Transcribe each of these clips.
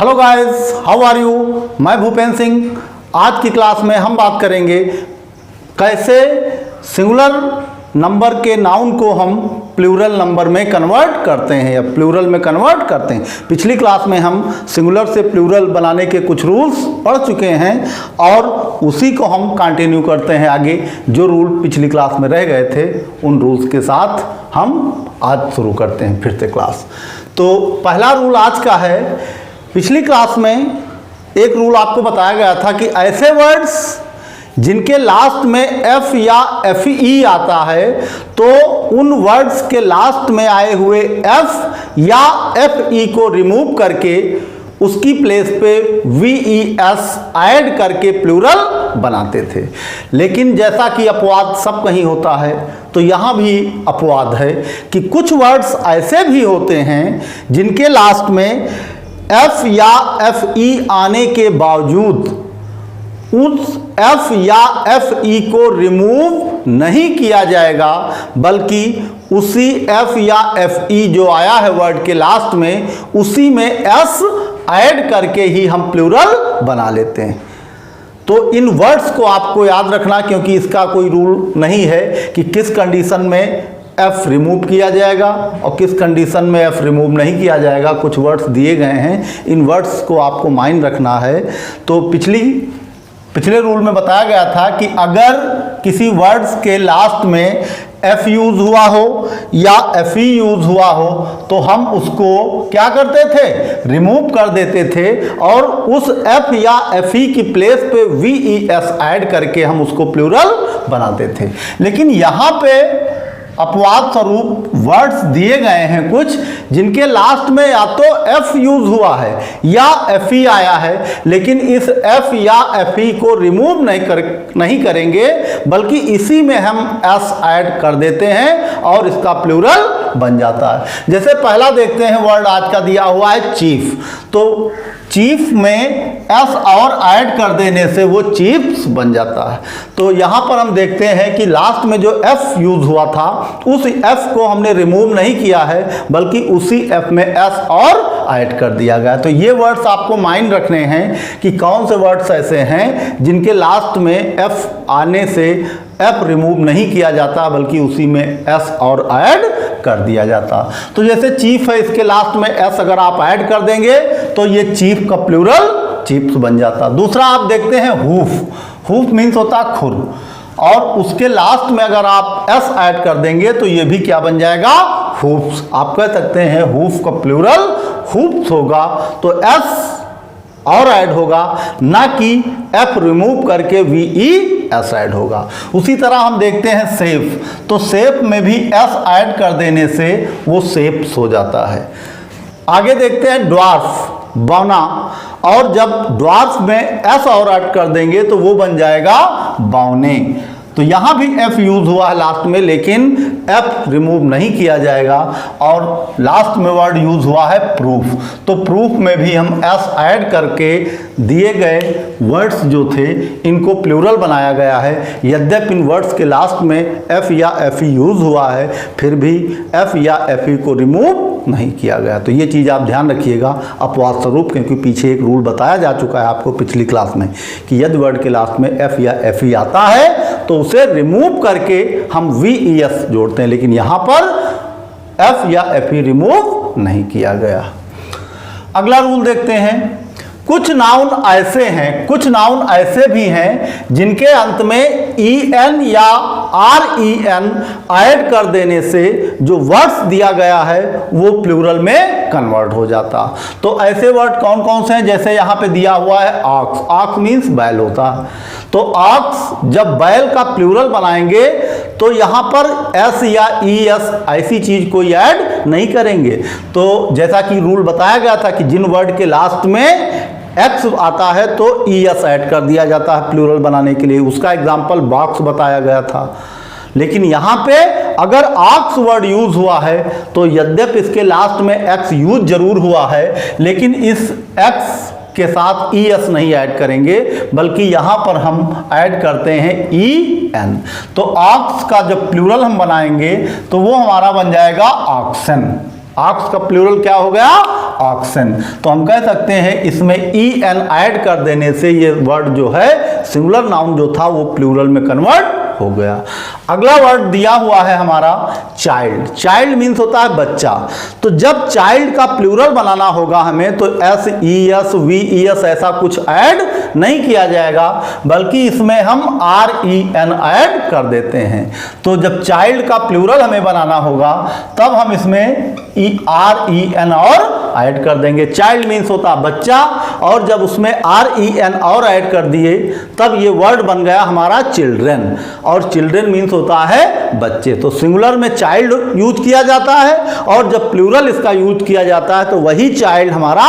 Hello guys, how are you. मैं भूपेंद्र सिंह। आज की क्लास में हम बात करेंगे कैसे सिंगुलर नंबर के नाउन को हम प्लूरल नंबर में कन्वर्ट करते हैं या प्लूरल में कन्वर्ट करते हैं। पिछली क्लास में हम सिंगुलर से प्लूरल बनाने के कुछ रूल्स पढ़ चुके हैं और उसी को हम कंटिन्यू करते हैं आगे। जो रूल पिछली क्लास में रह गए थे उन रूल्स के साथ हम आज शुरू करते हैं फिर से क्लास। तो पहला रूल आज का है, पिछली क्लास में एक रूल आपको बताया गया था कि ऐसे वर्ड्स जिनके लास्ट में एफ या एफ ई आता है तो उन वर्ड्स के लास्ट में आए हुए एफ या एफ ई को रिमूव करके उसकी प्लेस पे वी ई एस ऐड करके प्लूरल बनाते थे। लेकिन जैसा कि अपवाद सब कहीं होता है तो यहाँ भी अपवाद है कि कुछ वर्ड्स ऐसे भी होते हैं जिनके लास्ट में एफ या एफ ई आने के बावजूद उस एफ या एफ ई को रिमूव नहीं किया जाएगा, बल्कि उसी एफ या एफ ई जो आया है वर्ड के लास्ट में उसी में एस ऐड करके ही हम प्लूरल बना लेते हैं। तो इन वर्ड्स को आपको याद रखना, क्योंकि इसका कोई रूल नहीं है कि किस कंडीशन में एफ रिमूव किया जाएगा और किस कंडीशन में एफ रिमूव नहीं किया जाएगा। कुछ वर्ड्स दिए गए हैं, इन वर्ड्स को आपको माइंड रखना है। तो पिछले रूल में बताया गया था कि अगर किसी वर्ड्स के लास्ट में एफ यूज हुआ हो या एफ ई यूज हुआ हो तो हम उसको क्या करते थे, रिमूव कर देते थे और उस एफ या एफ ई की प्लेस पे वी ई एस ऐड करके हम उसको प्लूरल बनाते थे। लेकिन यहाँ पे अपवाद स्वरूप वर्ड्स दिए गए हैं कुछ जिनके लास्ट में या तो एफ यूज हुआ है या एफ ई आया है, लेकिन इस एफ या एफ ई को रिमूव नहीं करेंगे बल्कि इसी में हम एस ऐड कर देते हैं और इसका प्लूरल बन जाता है। जैसे पहला देखते हैं वर्ड आज का दिया हुआ है चीफ। तो चीफ में एस और ऐड कर देने से वो चीफ्स बन जाता है। तो यहाँ पर हम देखते हैं कि लास्ट में जो एफ यूज हुआ था उस एफ को हमने रिमूव नहीं किया है बल्कि उसी एफ में एस और ऐड कर दिया गया। तो ये वर्ड्स आपको माइंड रखने हैं कि कौन से वर्ड्स ऐसे हैं जिनके लास्ट में एफ आने से एफ रिमूव नहीं किया जाता बल्कि उसी में एस और ऐड कर दिया जाता। तो जैसे चीफ है, इसके लास्ट में एस अगर आप ऐड कर देंगे तो ये चीफ का प्लूरल चीफ्स बन जाता। दूसरा आप देखते हैं हूफ। हूफ मीन्स होता है खुर और उसके लास्ट में अगर आप एस ऐड कर देंगे तो ये भी क्या बन जाएगा, हूफ्स। आप कह सकते हैं हूफ का प्लूरल हूफ्स होगा। तो एस और ऐड होगा, ना कि एफ रिमूव करके वी ई एस ऐड होगा। उसी तरह हम देखते हैं सेफ। तो सेफ में भी एस ऐड कर देने से वो सेफ्स हो जाता है। आगे देखते हैं ड्वार्फ, बौना। और जब ड्वार्फ में एस और ऐड कर देंगे तो वो बन जाएगा बौने। तो यहाँ भी एफ यूज हुआ है लास्ट में, लेकिन एफ रिमूव नहीं किया जाएगा और लास्ट में वर्ड यूज हुआ है प्रूफ। तो प्रूफ में भी हम एस ऐड करके दिए गए वर्ड्स जो थे इनको प्लूरल बनाया गया है। यद्यपि इन वर्ड्स के लास्ट में एफ या एफ ई यूज हुआ है फिर भी एफ या एफ ई को रिमूव नहीं किया गया। तो ये चीज़ आप ध्यान रखिएगा अपवाद स्वरूप, क्योंकि पीछे एक रूल बताया जा चुका है आपको पिछली क्लास में कि यदि वर्ड के लास्ट में एफ या एफ ई आता है तो उसे रिमूव करके हम वी ई एस जोड़ते हैं, लेकिन यहां पर एफ या एफ ई रिमूव नहीं किया गया। अगला रूल देखते हैं। कुछ नाउन ऐसे भी हैं जिनके अंत में ई एन या आर ई एन ऐड कर देने से जो वर्ड्स दिया गया है वो प्लूरल में कन्वर्ट हो जाता। तो ऐसे वर्ड कौन कौन से हैं, जैसे यहाँ पे दिया हुआ है ऑक्स। ऑक्स मीन्स बैल होता है। तो ऑक्स जब बैल का प्लूरल बनाएंगे तो यहाँ पर एस या ई एस ऐसी चीज कोई ऐड नहीं करेंगे। तो जैसा कि रूल बताया गया था कि जिन वर्ड के लास्ट में एक्स आता है तो ई एस ऐड कर दिया जाता है प्लूरल बनाने के लिए। उसका एग्जाम्पल बॉक्स बताया गया था। लेकिन यहाँ पे अगर ऑक्स वर्ड यूज हुआ है तो यद्यपि इसके लास्ट में एक्स यूज जरूर हुआ है, लेकिन इस एक्स के साथ ई एस नहीं ऐड करेंगे बल्कि यहां पर हम ऐड करते हैं ई एन। तो ऑक्स का जब प्लूरल हम बनाएंगे तो वो हमारा बन जाएगा ऑक्सन। ऑक्स का प्लूरल क्या हो गया? ऑक्सन। तो हम कह सकते हैं इसमें en ऐड कर देने से ये वर्ड जो है सिंगुलर नाउन जो था वो प्लूरल में कन्वर्ट हो गया। अगला वर्ड दिया हुआ है हमारा चाइल्ड। चाइल्ड मीन्स होता है बच्चा। तो जब चाइल्ड का प्लूरल बनाना होगा हमें तो SES VES ऐसा कुछ ऐड नहीं किया जाएगा, बल्कि इसमें हम REN ऐड कर देते हैं। तो जब चाइल्ड का प्लूरल हमें बनाना होगा तब हम इसमें REN और ऐड कर देंगे। चाइल्ड मीन्स होता बच्चा, और जब उसमें REN और ऐड कर दिए तब ये वर्ड बन गया हमारा चिल्ड्रन, और चिल्ड्रन मीन्स होता है बच्चे। तो सिंगुलर में चाइल्ड यूज किया जाता है और जब प्लूरल इसका यूज किया जाता है तो वही चाइल्ड हमारा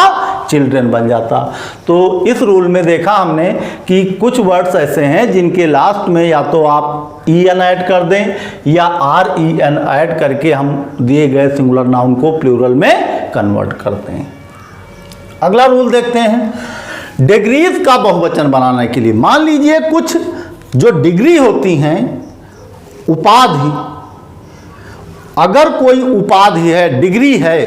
चिल्ड्रन बन जाता। तो इस रूल में देखा हमने कि कुछ वर्ड्स ऐसे हैं जिनके लास्ट में या तो आप EN ऐड कर दें या REN ऐड करके हम दिए गए सिंगुलर नाउन को प्लूरल में कन्वर्ट करते हैं। अगला रूल देखते हैं डिग्रीज का बहुवचन बनाने के लिए। मान लीजिए कुछ जो डिग्री होती हैं, उपाधि, अगर कोई उपाधि है, डिग्री है,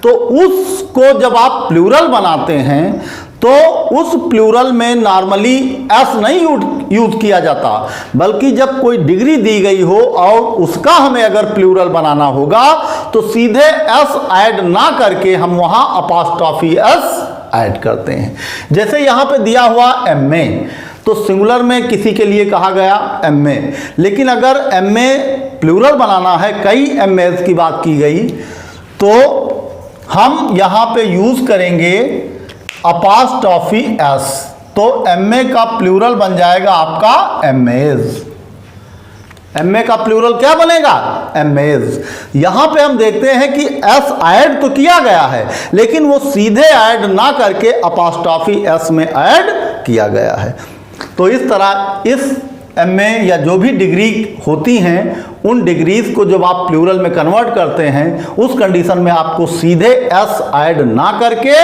तो उसको जब आप प्लूरल बनाते हैं तो उस प्लूरल में नॉर्मली एस नहीं यूज किया जाता, बल्कि जब कोई डिग्री दी गई हो और उसका हमें अगर प्लूरल बनाना होगा तो सीधे एस ऐड ना करके हम वहां अपॉस्ट्रोफी एस ऐड करते हैं। जैसे यहां पे दिया हुआ MA, तो सिंगुलर में किसी के लिए कहा गया MA, लेकिन अगर MA प्लूरल बनाना है, कई MAs की बात की गई, तो हम यहां पे यूज करेंगे अपॉस्ट्रोफी S। तो MA का प्लूरल बन जाएगा आपका MAs। MA का प्लूरल क्या बनेगा? MAs। यहां पे हम देखते हैं कि S ऐड तो किया गया है, लेकिन वो सीधे ऐड ना करके अपॉस्ट्रोफी S में ऐड किया गया है। तो इस तरह इस MA या जो भी डिग्री होती हैं, उन डिग्रीज को जब आप प्लूरल में कन्वर्ट करते हैं उस कंडीशन में आपको सीधे S ऐड ना करके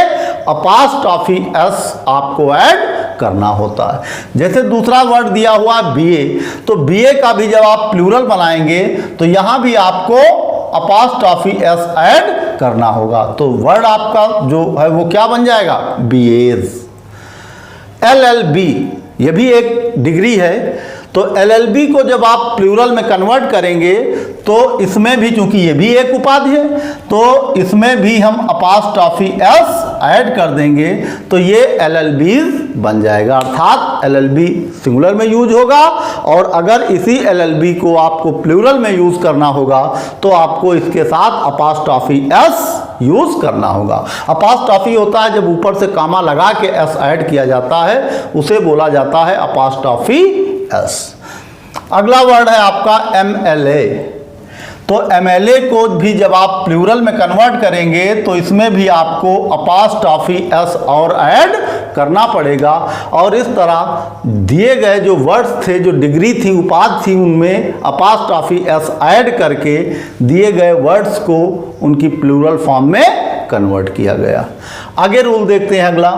अपॉस्ट्रोफी S आपको ऐड करना होता है। जैसे दूसरा वर्ड दिया हुआ BA, तो BA का भी जब आप प्लूरल बनाएंगे तो यहां भी आपको अपॉस्ट्रोफी S ऐड करना होगा। तो वर्ड आपका जो है वो क्या बन जाएगा? BAs। LLB ये भी एक डिग्री है, तो LLB को जब आप प्लूरल में कन्वर्ट करेंगे तो इसमें भी, चूंकि ये भी एक उपाधि है, तो इसमें भी हम अपॉस्ट्रोफी S ऐड कर देंगे तो ये LLBs बन जाएगा। अर्थात LLB सिंगुलर में यूज होगा, और अगर इसी LLB को आपको प्लूरल में यूज करना होगा तो आपको इसके साथ अपॉस्ट्रोफी S यूज करना होगा। अपॉस्ट्रोफी होता है जब ऊपर से कामा लगा के S ऐड किया जाता है, उसे बोला जाता है अपॉस्ट्रोफी S। अगला वर्ड है आपका MLA। तो MLA को भी जब आप प्लूरल में कन्वर्ट करेंगे तो इसमें भी आपको अपॉस्ट्रोफी S और ऐड करना पड़ेगा, और इस तरह दिए गए जो वर्ड्स थे, जो डिग्री थी, उपाधि थी, उनमें अपॉस्ट्रोफी S ऐड करके दिए गए वर्ड्स को उनकी प्लूरल फॉर्म में कन्वर्ट किया गया। आगे रूल देखते हैं अगला।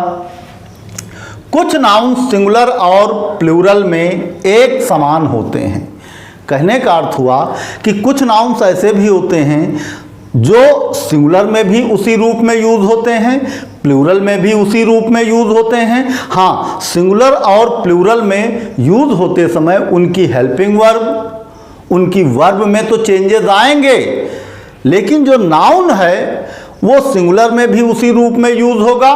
कुछ नाउन सिंगुलर और प्लूरल में एक समान होते हैं। कहने का अर्थ हुआ कि कुछ नाउन्स ऐसे भी होते हैं जो सिंगुलर में भी उसी रूप में यूज होते हैं, प्लूरल में भी उसी रूप में यूज होते हैं। हाँ, सिंगुलर और प्लूरल में यूज होते समय उनकी हेल्पिंग वर्ब, उनकी वर्ब में तो चेंजेस आएंगे, लेकिन जो नाउन है वो सिंगुलर में भी उसी रूप में यूज होगा,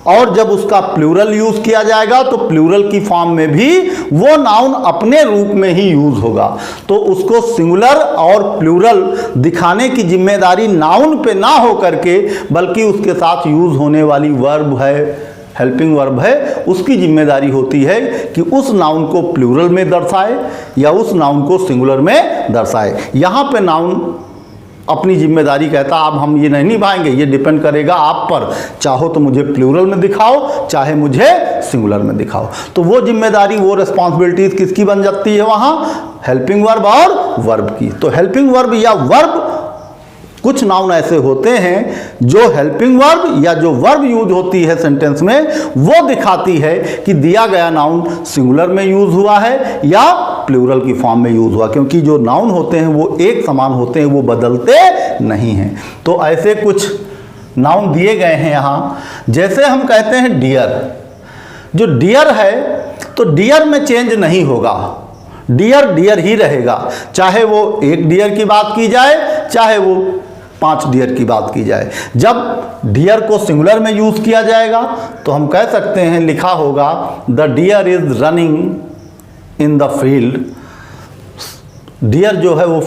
और जब उसका प्लूरल यूज किया जाएगा तो प्लूरल की फॉर्म में भी वो नाउन अपने रूप में ही यूज होगा। तो उसको सिंगुलर और प्लूरल दिखाने की जिम्मेदारी नाउन पे ना हो करके, बल्कि उसके साथ यूज होने वाली वर्ब है, हेल्पिंग वर्ब है, उसकी जिम्मेदारी होती है कि उस नाउन को प्लूरल में दर्शाए या उस नाउन को सिंगुलर में दर्शाए। यहाँ पे नाउन अपनी जिम्मेदारी कहता अब हम ये नहीं निभाएंगे, ये डिपेंड करेगा आप पर, चाहो तो मुझे प्लूरल में दिखाओ, चाहे मुझे सिंगुलर में दिखाओ। तो वो जिम्मेदारी, वो रिस्पॉन्सिबिलिटीज किसकी बन जाती है वहाँ? हेल्पिंग वर्ब और वर्ब की। तो हेल्पिंग वर्ब या वर्ब कुछ नाउन ऐसे होते हैं जो हेल्पिंग वर्ब या जो वर्ब यूज होती है सेंटेंस में वो दिखाती है कि दिया गया नाउन सिंगुलर में यूज हुआ है या प्लूरल की फॉर्म में यूज हुआ, क्योंकि जो नाउन होते हैं वो एक समान होते हैं, वो बदलते नहीं हैं। तो ऐसे कुछ नाउन दिए गए हैं यहाँ, जैसे हम कहते हैं डियर। जो डियर है तो डियर में चेंज नहीं होगा, डियर डियर ही रहेगा, चाहे वो एक डियर की बात की जाए चाहे वो 5 डियर की बात की जाए। जब डियर को सिंगुलर में यूज किया जाएगा तो हम कह सकते हैं, लिखा होगा the deer is running in the field. Deer जो है वो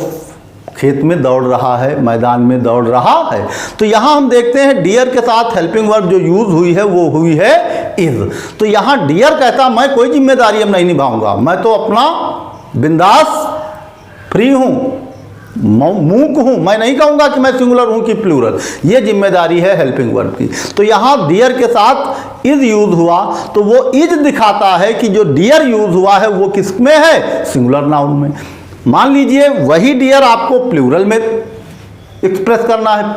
खेत में दौड़ रहा है, मैदान में दौड़ रहा है। तो यहां हम देखते हैं डियर के साथ हेल्पिंग वर्ब जो यूज हुई है वो हुई है इज। तो यहां डियर कहता मैं कोई जिम्मेदारी अब नहीं निभाऊंगा, मैं तो अपना बिंदास फ्री हूं, मूक हूं, मैं नहीं कहूंगा कि मैं सिंगुलर हूं कि प्लूरल। ये जिम्मेदारी है हेल्पिंग वर्ब की। तो यहां डियर के साथ इज यूज हुआ तो वो इज दिखाता है कि जो डियर यूज हुआ है वो किस में है, सिंगुलर नाउन में। मान लीजिए वही डियर आपको प्लूरल में एक्सप्रेस करना है,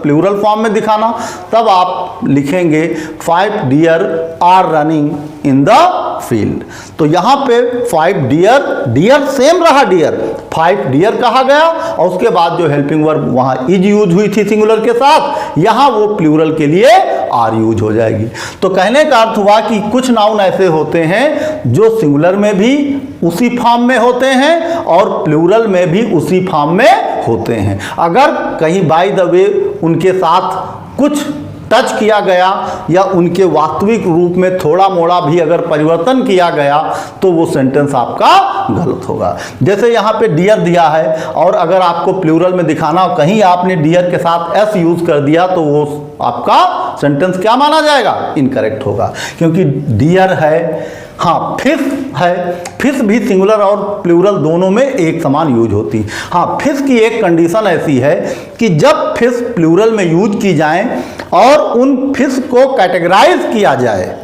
प्लूरल फॉर्म में दिखाना, तब आप लिखेंगे 5 deer are running in the field. तो यहां पे 5 डियर, डियर सेम रहा, डियर 5 डियर कहा गया और उसके बाद जो हेल्पिंग वर्ब वहां इज यूज हुई थी सिंगुलर के साथ, यहां वो प्लूरल के लिए आर यूज हो जाएगी। तो कहने का अर्थ हुआ कि कुछ नाउन ऐसे होते हैं जो सिंगुलर में भी उसी फॉर्म में होते हैं और प्लूरल में भी उसी फॉर्म में होते हैं। अगर कहीं बाय द वे उनके साथ कुछ टच किया गया या उनके वास्तविक रूप में थोड़ा मोड़ा भी अगर परिवर्तन किया गया तो वो सेंटेंस आपका गलत होगा। जैसे यहाँ पे डियर दिया है और अगर आपको प्लूरल में दिखाना हो, कहीं आपने डियर के साथ एस यूज कर दिया तो वो आपका सेंटेंस क्या माना जाएगा, इनकरेक्ट होगा। क्योंकि डियर है, हाँ फिश है, फिश भी सिंगुलर और प्लूरल दोनों में एक समान यूज होती। हाँ फिश की एक कंडीशन ऐसी है कि जब फिश प्लूरल में यूज की जाए और उन फिश को कैटेगराइज किया जाए,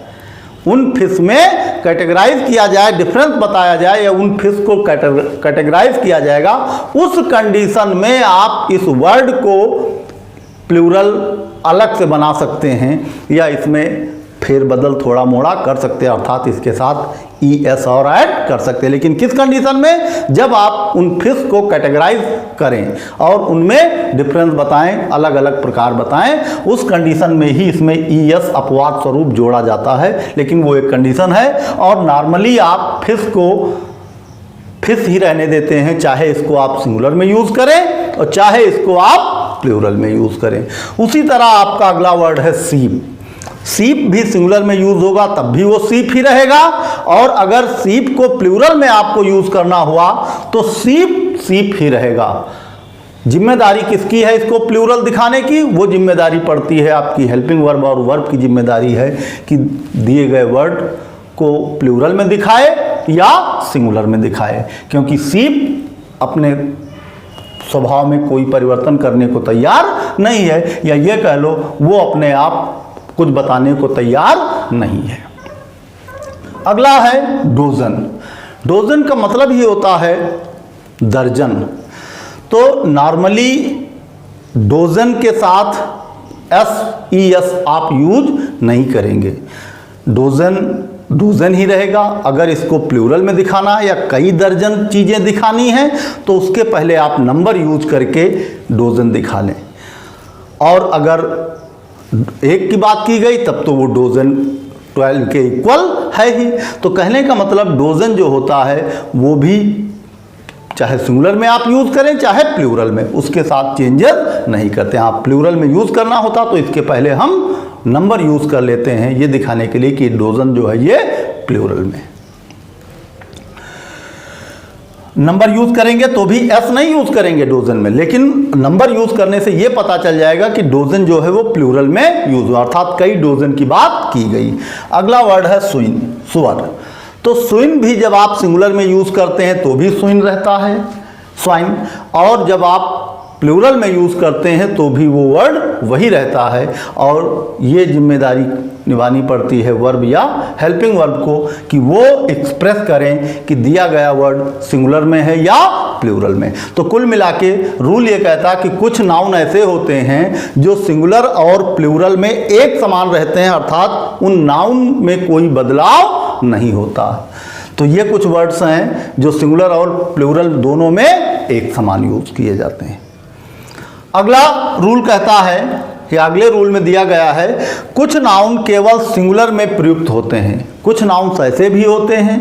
उन फिश में कैटेगराइज किया जाए, डिफरेंस बताया जाए या उन फिश को कैटेगराइज किया जाएगा, उस कंडीशन में आप इस वर्ड को प्लूरल अलग से बना सकते हैं या इसमें फेरबदल थोड़ा मोड़ा कर सकते हैं, अर्थात इसके साथ ई एस और ऐड कर सकते हैं। लेकिन किस कंडीशन में, जब आप उन फिश को कैटेगराइज करें और उनमें डिफरेंस बताएं, अलग अलग प्रकार बताएं, उस कंडीशन में ही इसमें ई एस अपवाद स्वरूप जोड़ा जाता है। लेकिन वो एक कंडीशन है और नॉर्मली आप फिश को फिश ही रहने देते हैं, चाहे इसको आप सिंगुलर में यूज करें और चाहे इसको आप प्लूरल में यूज करें। उसी तरह आपका अगला वर्ड है सीप। सीप भी सिंगुलर में यूज होगा तब भी वो सीप ही रहेगा, और अगर सीप को प्लूरल में आपको यूज करना हुआ तो सीप सीप ही रहेगा। जिम्मेदारी किसकी है इसको प्लूरल दिखाने की, वो जिम्मेदारी पड़ती है आपकी हेल्पिंग वर्ब, और वर्ब की जिम्मेदारी है कि दिए गए वर्ड को प्लूरल में दिखाए या सिंगुलर में दिखाए। क्योंकि सीप अपने स्वभाव में कोई परिवर्तन करने को तैयार नहीं है, या ये कह लो वो अपने आप कुछ बताने को तैयार नहीं है। अगला है डोजन। डोजन का मतलब ही होता है दर्जन। तो नॉर्मली डोजन के साथ एस ई एस आप यूज नहीं करेंगे, डोजन ही रहेगा। अगर इसको प्लूरल में दिखाना है या कई दर्जन चीज़ें दिखानी हैं तो उसके पहले आप नंबर यूज करके डोजन दिखा लें, और अगर एक की बात की गई तब तो वो डोजन 12 के इक्वल है ही। तो कहने का मतलब डोजन जो होता है वो भी चाहे सिंगुलर में आप यूज़ करें चाहे प्लूरल में, उसके साथ चेंजेस नहीं करते। आप प्लूरल में यूज़ करना होता तो इसके पहले हम नंबर यूज़ कर लेते हैं, ये दिखाने के लिए कि डोजन जो है ये प्लूरल में। नंबर यूज करेंगे तो भी एस नहीं यूज करेंगे डोजन में, लेकिन नंबर यूज करने से यह पता चल जाएगा कि डोजन जो है वो प्लूरल में यूज हुआ, अर्थात कई डोजन की बात की गई। अगला वर्ड है स्विन, सुअर। तो स्विन भी जब आप सिंगुलर में यूज करते हैं तो भी स्विन रहता है, स्वाइन, और जब आप प्लूरल में यूज़ करते हैं तो भी वो वर्ड वही रहता है, और ये जिम्मेदारी निभानी पड़ती है वर्ब या हेल्पिंग वर्ब को कि वो एक्सप्रेस करें कि दिया गया वर्ड सिंगुलर में है या प्लूरल में। तो कुल मिला के रूल ये कहता है कि कुछ नाउन ऐसे होते हैं जो सिंगुलर और प्लूरल में एक समान रहते हैं, अर्थात उन नाउन में कोई बदलाव नहीं होता। तो ये कुछ वर्ड्स हैं जो सिंगुलर और प्लूरल दोनों में एक समान यूज किए जाते हैं। अगला रूल कहता है, या अगले रूल में दिया गया है, कुछ नाउन केवल सिंगुलर में प्रयुक्त होते हैं। कुछ नाउन्स ऐसे भी होते हैं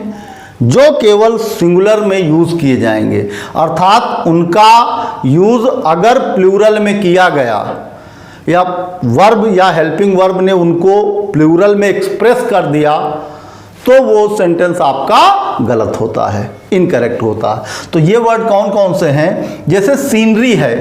जो केवल सिंगुलर में यूज किए जाएंगे, अर्थात उनका यूज अगर प्लूरल में किया गया या वर्ब या हेल्पिंग वर्ब ने उनको प्लूरल में एक्सप्रेस कर दिया तो वो सेंटेंस आपका गलत होता है, इनकरेक्ट होता है। तो ये वर्ड कौन कौन से हैं? जैसे सीनरी है,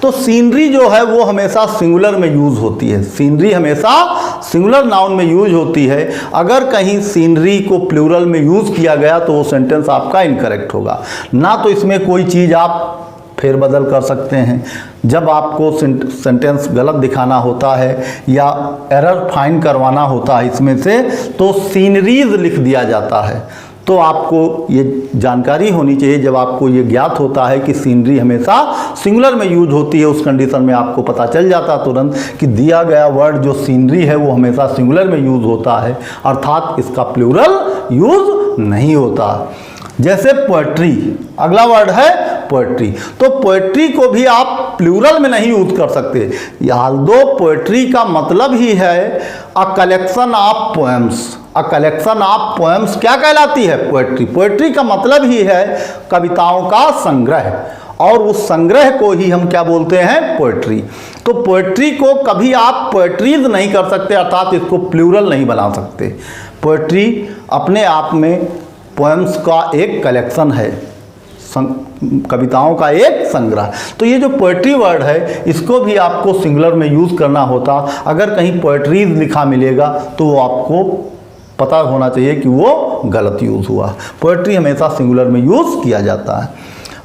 तो सीनरी जो है वो हमेशा सिंगुलर में यूज होती है। सीनरी हमेशा सिंगुलर नाउन में यूज होती है। अगर कहीं सीनरी को प्लूरल में यूज किया गया तो वो सेंटेंस आपका इनकरेक्ट होगा। ना तो इसमें कोई चीज़ आप फेरबदल कर सकते हैं। जब आपको सेंटेंस गलत दिखाना होता है या एरर फाइंड करवाना होता है इसमें से, तो सीनरीज लिख दिया जाता है। तो आपको ये जानकारी होनी चाहिए, जब आपको ये ज्ञात होता है कि सीनरी हमेशा सिंगुलर में यूज होती है, उस कंडीशन में आपको पता चल जाता तुरंत कि दिया गया वर्ड जो सीनरी है वो हमेशा सिंगुलर में यूज होता है, अर्थात इसका प्लूरल यूज नहीं होता। जैसे पोएट्री, अगला वर्ड है पोएट्री। तो पोएट्री को भी आप प्लूरल में नहीं यूज कर सकते। दो पोएट्री का मतलब ही है a collection of poems. A collection of poems क्या कहलाती है? पोएट्री। पोएट्री का मतलब ही है कविताओं का संग्रह, और उस संग्रह को ही हम क्या बोलते हैं? पोएट्री। तो पोएट्री को कभी आप पोएट्रीज नहीं कर सकते, अर्थात इसको प्लूरल नहीं बना सकते। पोएट्री अपने आप में पोएम्स का एक कलेक्शन है, कविताओं का एक संग्रह। तो ये जो पोएट्री वर्ड है इसको भी आपको सिंगुलर में यूज़ करना होता। अगर कहीं पोएट्रीज लिखा मिलेगा तो वो आपको पता होना चाहिए कि वो गलत यूज़ हुआ। पोएट्री हमेशा सिंगुलर में यूज़ किया जाता है।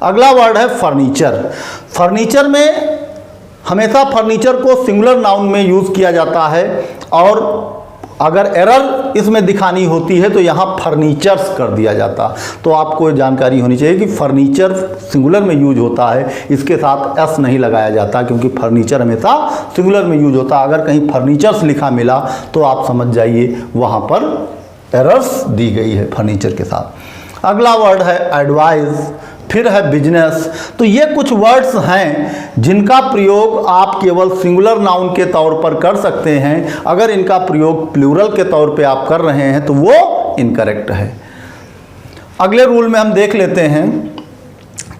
अगला वर्ड है फर्नीचर। फर्नीचर में हमेशा फर्नीचर को सिंगुलर नाउन में यूज़ किया जाता है, और अगर एरर इसमें दिखानी होती है तो यहाँ फर्नीचर्स कर दिया जाता। तो आपको जानकारी होनी चाहिए कि फर्नीचर सिंगुलर में यूज होता है, इसके साथ एस नहीं लगाया जाता, क्योंकि फर्नीचर हमेशा सिंगुलर में यूज होता है। अगर कहीं फर्नीचर्स लिखा मिला तो आप समझ जाइए वहाँ पर एरर्स दी गई है फर्नीचर के साथ। अगला वर्ड है एडवाइस, फिर है बिजनेस। तो ये कुछ वर्ड्स हैं जिनका प्रयोग आप केवल सिंगुलर नाउन के तौर पर कर सकते हैं। अगर इनका प्रयोग प्लूरल के तौर पे आप कर रहे हैं तो वो इनकरेक्ट है। अगले रूल में हम देख लेते हैं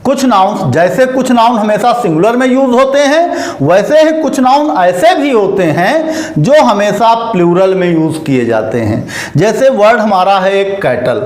कुछ नाउन। जैसे कुछ नाउन हमेशा सिंगुलर में यूज होते हैं, वैसे ही कुछ नाउन ऐसे भी होते हैं जो हमेशा प्लूरल में यूज किए जाते हैं। जैसे वर्ड हमारा है एक कैटल,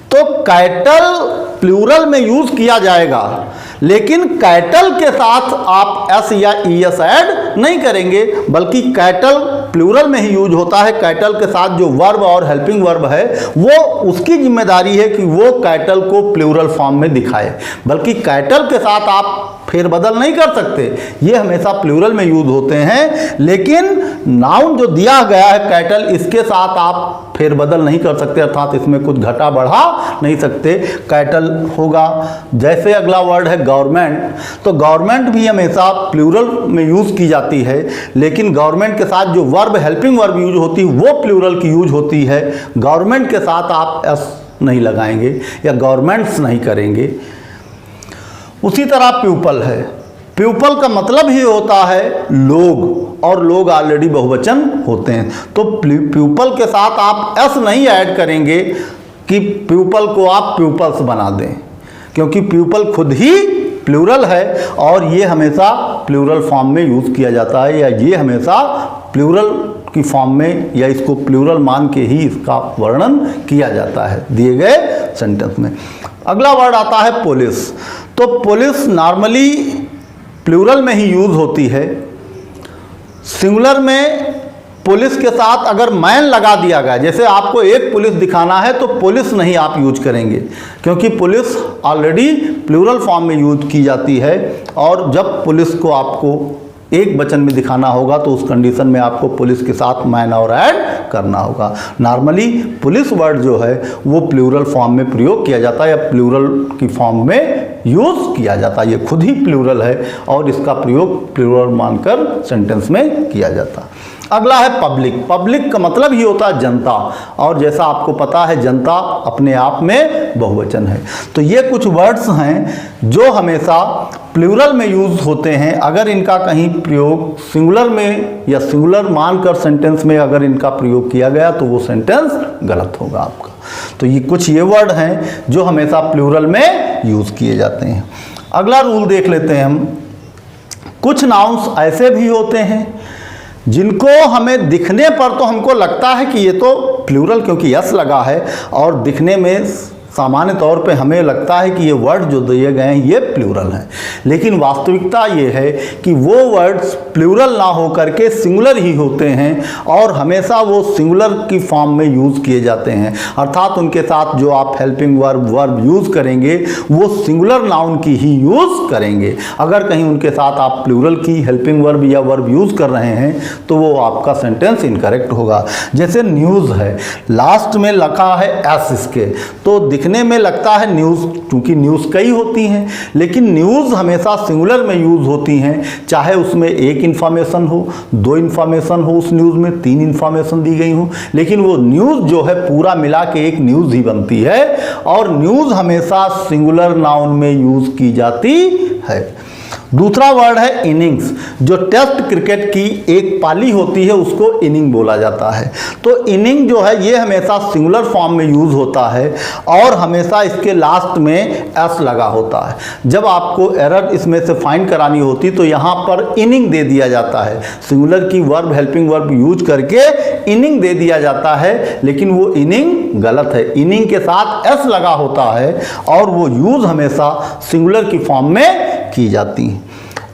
तो कैटल प्लूरल में यूज किया जाएगा, लेकिन कैटल के साथ आप एस या ईएस ऐड नहीं करेंगे, बल्कि कैटल प्लूरल में ही यूज होता है। कैटल के साथ जो वर्ब और हेल्पिंग वर्ब है वो उसकी जिम्मेदारी है कि वो कैटल को प्लूरल फॉर्म में दिखाए, बल्कि कैटल के साथ आप फेरबदल नहीं कर सकते। ये हमेशा प्लूरल में यूज होते हैं, लेकिन नाउन जो दिया गया है कैटल, इसके साथ आप फेरबदल नहीं कर सकते, अर्थात इसमें कुछ घटा बढ़ा नहीं सकते, कैटल होगा। जैसे अगला वर्ड है गवर्नमेंट, तो गवर्नमेंट भी हमेशा प्लूरल में यूज की जाती है, लेकिन गवर्नमेंट के साथ जो वर्ब हेल्पिंग वर्ब यूज होती है वो प्लूरल की यूज होती है। गवर्नमेंट के साथ आप एस नहीं लगाएंगे या गवर्नमेंट्स नहीं करेंगे। उसी तरह प्यूपल है। प्यूपल का मतलब ही होता है लोग, और लोग ऑलरेडी बहुवचन होते हैं, तो प्यूपल के साथ आप एस नहीं ऐड करेंगे कि प्यूपल को आप प्यूपल्स बना दें, क्योंकि प्यूपल खुद ही प्लूरल है और ये हमेशा प्लूरल फॉर्म में यूज़ किया जाता है, या ये हमेशा प्लूरल की फॉर्म में या इसको प्लूरल मान के ही इसका वर्णन किया जाता है दिए गए सेंटेंस में। अगला वर्ड आता है पुलिस। तो पुलिस नॉर्मली प्लूरल में ही यूज़ होती है, सिंगुलर में पुलिस के साथ अगर मैन लगा दिया गया, जैसे आपको एक पुलिस दिखाना है तो पुलिस नहीं आप यूज करेंगे, क्योंकि पुलिस ऑलरेडी प्लूरल फॉर्म में यूज की जाती है, और जब पुलिस को आपको एक वचन में दिखाना होगा तो उस कंडीशन में आपको पुलिस के साथ मैन और ऐड करना होगा। नॉर्मली पुलिस वर्ड जो है वो प्लूरल फॉर्म में प्रयोग किया जाता है या प्लूरल की फॉर्म में यूज किया जाता है। ये खुद ही प्लूरल है और इसका प्रयोग प्लूरल मानकर सेंटेंस में किया जाता है। अगला है पब्लिक। पब्लिक का मतलब ही होता है जनता, और जैसा आपको पता है जनता अपने आप में बहुवचन है। तो ये कुछ वर्ड्स हैं जो हमेशा प्लूरल में यूज होते हैं। अगर इनका कहीं प्रयोग सिंगुलर में या सिंगुलर मानकर सेंटेंस में अगर इनका प्रयोग किया गया तो वो सेंटेंस गलत होगा आपका। तो ये कुछ ये वर्ड हैं जो हमेशा प्लूरल में यूज किए जाते हैं। अगला रूल देख लेते हैं हम। कुछ नाउन्स ऐसे भी होते हैं जिनको हमें दिखने पर तो हमको लगता है कि ये तो प्लूरल, क्योंकि यस लगा है, और दिखने में सामान्य तौर पे हमें लगता है कि ये वर्ड जो दिए गए हैं ये प्लूरल हैं, लेकिन वास्तविकता ये है कि वो वर्ड्स प्लूरल ना हो करके सिंगुलर ही होते हैं और हमेशा वो सिंगुलर की फॉर्म में यूज़ किए जाते हैं। अर्थात उनके साथ जो आप हेल्पिंग वर्ब यूज़ करेंगे वो सिंगुलर नाउन की ही यूज़ करेंगे। अगर कहीं उनके साथ आप प्लूरल की हेल्पिंग वर्ब या वर्ब यूज़ कर रहे हैं तो वो आपका सेंटेंस इनकरेक्ट होगा। जैसे न्यूज़ है, लास्ट में लिखा है एस इसके, तो दिखने में लगता है न्यूज़, क्योंकि न्यूज़ कई होती हैं, लेकिन न्यूज़ हमेशा सिंगुलर में यूज़ होती हैं, चाहे उसमें एक इन्फॉर्मेशन हो, दो इन्फॉर्मेशन हो, उस न्यूज़ में तीन इन्फॉर्मेशन दी गई हो, लेकिन वो न्यूज़ जो है पूरा मिला के एक न्यूज़ ही बनती है, और न्यूज़ हमेशा सिंगुलर नाउन में यूज़ की जाती है। दूसरा वर्ड है इनिंग्स। जो टेस्ट क्रिकेट की एक पाली होती है उसको इनिंग बोला जाता है। तो इनिंग जो है ये हमेशा सिंगुलर फॉर्म में यूज़ होता है और हमेशा इसके लास्ट में एस लगा होता है। जब आपको एरर इसमें से फाइंड करानी होती तो यहाँ पर इनिंग दे दिया जाता है, सिंगुलर की वर्ब हेल्पिंग वर्ब यूज करके इनिंग दे दिया जाता है, लेकिन वो इनिंग गलत है। इनिंग के साथ एस लगा होता है और वो यूज़ हमेशा सिंगुलर की फॉर्म में की जाती है।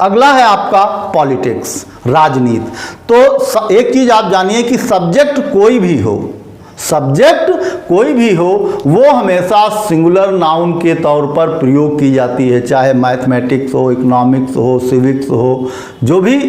अगला है आपका पॉलिटिक्स, राजनीति। तो एक चीज आप जानिए कि सब्जेक्ट कोई भी हो, सब्जेक्ट कोई भी हो, वो हमेशा सिंगुलर नाउन के तौर पर प्रयोग की जाती है, चाहे मैथमेटिक्स हो, इकोनॉमिक्स हो, सिविक्स हो, जो भी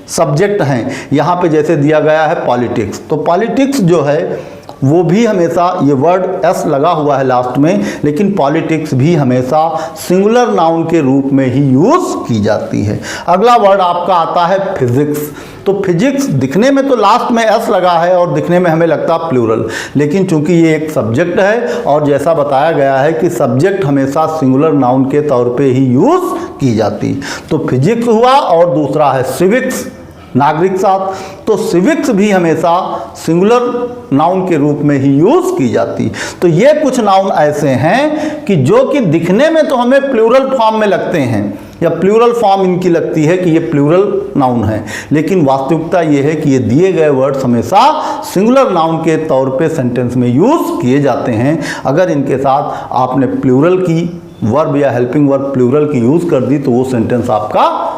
सब्जेक्ट हैं। यहाँ पे जैसे दिया गया है पॉलिटिक्स, तो पॉलिटिक्स जो है वो भी हमेशा, ये वर्ड एस लगा हुआ है लास्ट में, लेकिन पॉलिटिक्स भी हमेशा सिंगुलर नाउन के रूप में ही यूज की जाती है। अगला वर्ड आपका आता है फिजिक्स। तो फिजिक्स दिखने में तो लास्ट में एस लगा है और दिखने में हमें लगता है प्लूरल, लेकिन चूंकि ये एक सब्जेक्ट है और जैसा बताया गया है कि सब्जेक्ट हमेशा सिंगुलर नाउन के तौर पे ही यूज की जाती। तो फिजिक्स हुआ, और दूसरा है सिविक्स, नागरिक शास्त्र। तो सिविक्स भी हमेशा सिंगुलर नाउन के रूप में ही यूज की जाती। तो ये कुछ नाउन ऐसे हैं कि जो कि दिखने में तो हमें प्लूरल फॉर्म में लगते हैं या प्लूरल फॉर्म इनकी लगती है कि ये प्लूरल नाउन है, लेकिन वास्तविकता ये है कि ये दिए गए वर्ड्स हमेशा सिंगुलर नाउन के तौर पे सेंटेंस में यूज किए जाते हैं। अगर इनके साथ आपने प्लूरल की वर्ब या हेल्पिंग वर्ब प्लूरल की यूज कर दी तो वो सेंटेंस आपका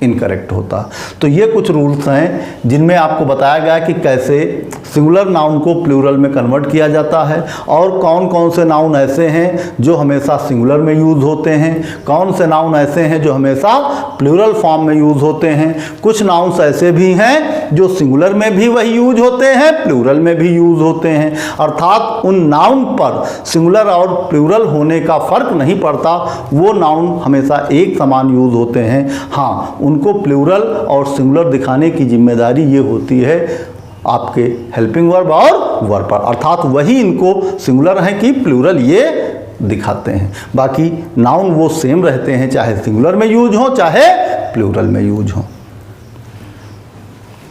इनकरेक्ट होता। तो ये कुछ रूल्स हैं जिनमें आपको बताया गया कि कैसे सिंगुलर नाउन को प्लूरल में कन्वर्ट किया जाता है और कौन कौन से नाउन ऐसे हैं जो हमेशा सिंगुलर में यूज़ होते हैं, कौन से नाउन ऐसे हैं जो हमेशा प्लूरल फॉर्म में यूज़ होते हैं। कुछ नाउन्स ऐसे भी हैं जो सिंगुलर में भी वही यूज होते हैं, प्लूरल में भी यूज होते हैं। अर्थात उन नाउन पर सिंगुलर और प्लूरल होने का फर्क नहीं पड़ता, वो नाउन हमेशा एक समान यूज होते हैं। हाँ, उनको प्लूरल और सिंगुलर दिखाने की जिम्मेदारी ये होती है आपके हेल्पिंग वर्ब और वर्ब पर, अर्थात वही इनको सिंगुलर है कि प्लूरल ये दिखाते हैं। बाकी नाउन वो सेम रहते हैं, चाहे सिंगुलर में यूज हो चाहे प्लूरल में यूज हो।